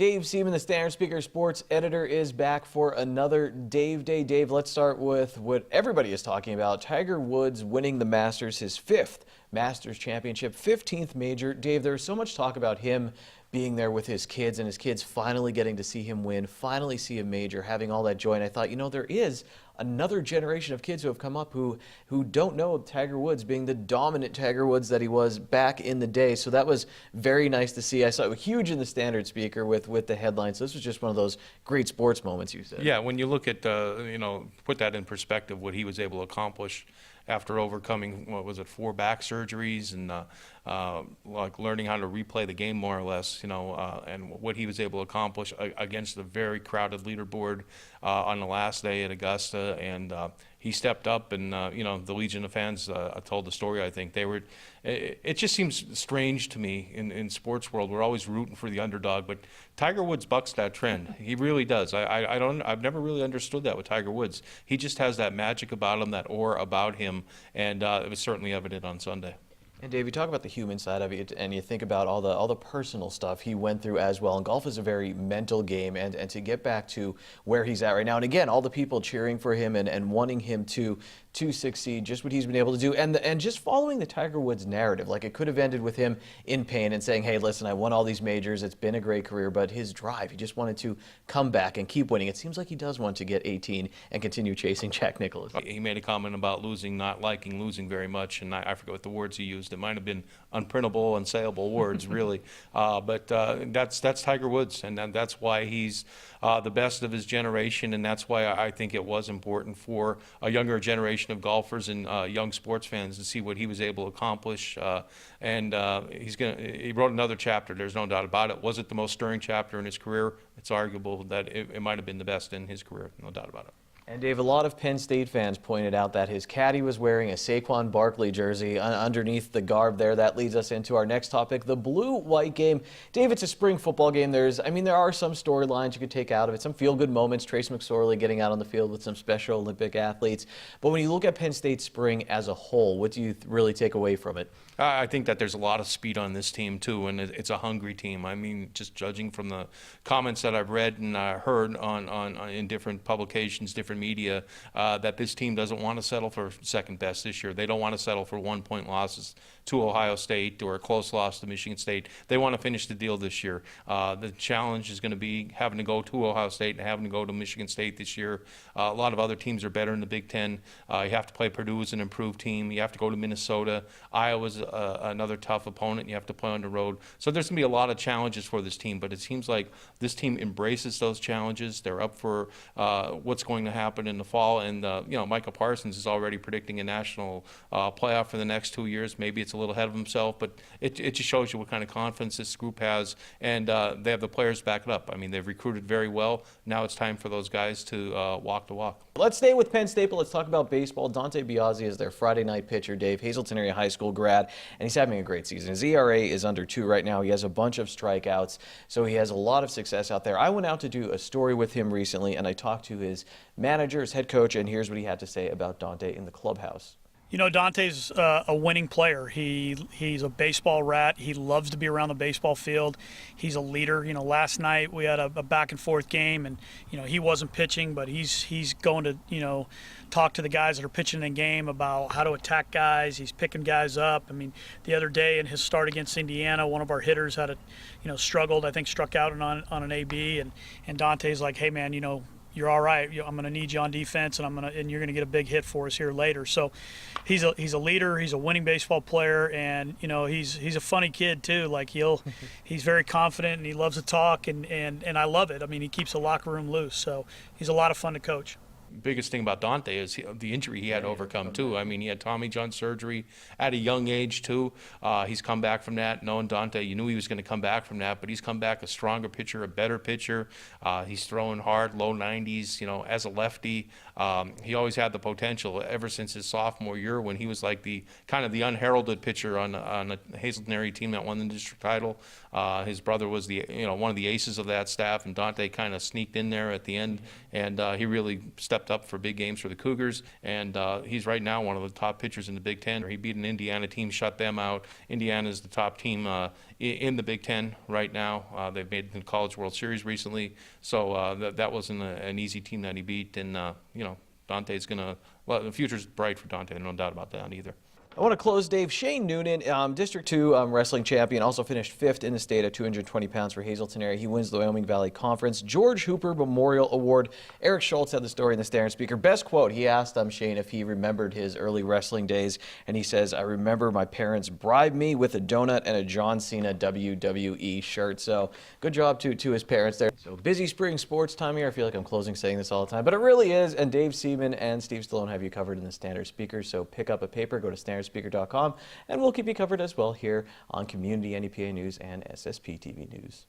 Dave Seaman, the Standard Speaker Sports editor, is back for another Dave Day. Dave, let's start with what everybody is talking about. Tiger Woods winning the Masters, his 5th Masters championship, 15th major. Dave, there's so much talk about him being there with his kids and his kids finally getting to see him win, finally see a major, having all that joy. And I thought, there is another generation of kids who have come up who don't know Tiger Woods being the dominant Tiger Woods that he was back in the day. So that was very nice to see. I saw it huge in the Standard Speaker with the headlines. So this was just one of those great sports moments, you said. Yeah, when you look at, put that in perspective, what he was able to accomplish after overcoming, 4 back surgeries and like learning how to replay the game more or less, and what he was able to accomplish against a very crowded leaderboard on the last day at Augusta. And he stepped up and, the Legion of fans told the story, I think. It just seems strange to me in sports world. We're always rooting for the underdog, but Tiger Woods bucks that trend. He really does. I've never really understood that with Tiger Woods. He just has that magic about him, that aura about him, and it was certainly evident on Sunday. And Dave, you talk about the human side of it, and you think about all the personal stuff he went through as well. And golf is a very mental game, and to get back to where he's at right now, and again, all the people cheering for him and wanting him to succeed, just what he's been able to do, and just following the Tiger Woods narrative. Like, it could have ended with him in pain and saying, hey, listen, I won all these majors, it's been a great career, but his drive, he just wanted to come back and keep winning. It seems like he does want to get 18 and continue chasing Jack Nicklaus. He made a comment about losing, not liking losing very much, and I forget what the words he used. It might have been unprintable, unsayable words, really. But that's Tiger Woods, and that's why he's the best of his generation, and that's why I think it was important for a younger generation of golfers and young sports fans to see what he was able to accomplish. He wrote another chapter, there's no doubt about it. Was it the most stirring chapter in his career? It's arguable that it might have been the best in his career, no doubt about it. And Dave, a lot of Penn State fans pointed out that his caddy was wearing a Saquon Barkley jersey underneath the garb there. That leads us into our next topic, the blue-white game. Dave, it's a spring football game. There are some storylines you could take out of it, some feel-good moments, Trace McSorley getting out on the field with some Special Olympic athletes. But when you look at Penn State spring as a whole, what do you really take away from it? I think that there's a lot of speed on this team, too, and it's a hungry team. I mean, just judging from the comments that I've read and heard in different publications, different media, that this team doesn't want to settle for second best this year. They don't want to settle for 1-point losses to Ohio State or a close loss to Michigan State. They want to finish the deal this year. The challenge is going to be having to go to Ohio State and having to go to Michigan State this year. A lot of other teams are better in the Big Ten. You have to play Purdue as an improved team. You have to go to Minnesota. Iowa's another tough opponent you have to play on the road. So there's going to be a lot of challenges for this team, but it seems like this team embraces those challenges. They're up for what's going to happen in the fall, and Micah Parsons is already predicting a national playoff for the next 2 years. Maybe it's a little ahead of himself, but it just shows you what kind of confidence this group has, and they have the players to back it up. I mean, they've recruited very well. Now it's time for those guys to walk the walk. Let's stay with Penn State, but let's talk about baseball. Dante Biasi is their Friday night pitcher, Dave, Hazleton area high school grad, and he's having a great season. His ERA is under 2 right now. He has a bunch of strikeouts, so he has a lot of success out there. I went out to do a story with him recently, and I talked to his manager, his head coach, and here's what he had to say about Dante in the clubhouse. Dante's a winning player. He's a baseball rat. He loves to be around the baseball field. He's a leader. Last night we had a back and forth game, and he wasn't pitching, but he's going to talk to the guys that are pitching in the game about how to attack guys. He's picking guys up. I mean, the other day in his start against Indiana, one of our hitters had struggled. I think struck out on an AB, and Dante's like, hey man, you're all right. I'm going to need you on defense, and you're going to get a big hit for us here later. So, he's a leader. He's a winning baseball player, and he's a funny kid too. Like he's very confident, and he loves to talk, and I love it. I mean, he keeps the locker room loose. So he's a lot of fun to coach. Biggest thing about Dante is the injury he had to overcome too. I mean, he had Tommy John surgery at a young age too. He's come back from that. Knowing Dante, you knew he was going to come back from that, but he's come back a stronger pitcher, a better pitcher. He's throwing hard, low 90s. As a lefty, he always had the potential ever since his sophomore year when he was like the kind of the unheralded pitcher on a Hazleton area team that won the district title. His brother was one of the aces of that staff, and Dante kind of sneaked in there at the end, and he really stepped up for big games for the Cougars, and he's right now one of the top pitchers in the Big Ten. He beat an Indiana team, shut them out. Indiana is the top team in the Big Ten right now. They've made the College World Series recently, so that wasn't an easy team that he beat, and Dante's well, the future's bright for Dante, no doubt about that either. I want to close, Dave. Shane Noonan, District 2 wrestling champion, also finished 5th in the state at 220 pounds for Hazleton area. He wins the Wyoming Valley Conference. George Hooper Memorial Award. Eric Schultz had the story in the Standard Speaker. Best quote, he asked Shane if he remembered his early wrestling days, and he says, "I remember my parents bribed me with a donut and a John Cena WWE shirt." So good job to his parents there. So busy spring sports time here. I feel like I'm closing saying this all the time, but it really is. And Dave Seaman and Steve Stallone have you covered in the Standard Speaker. So pick up a paper, go to standardspeaker.com, and we'll keep you covered as well here on Community NEPA News and SSP TV News.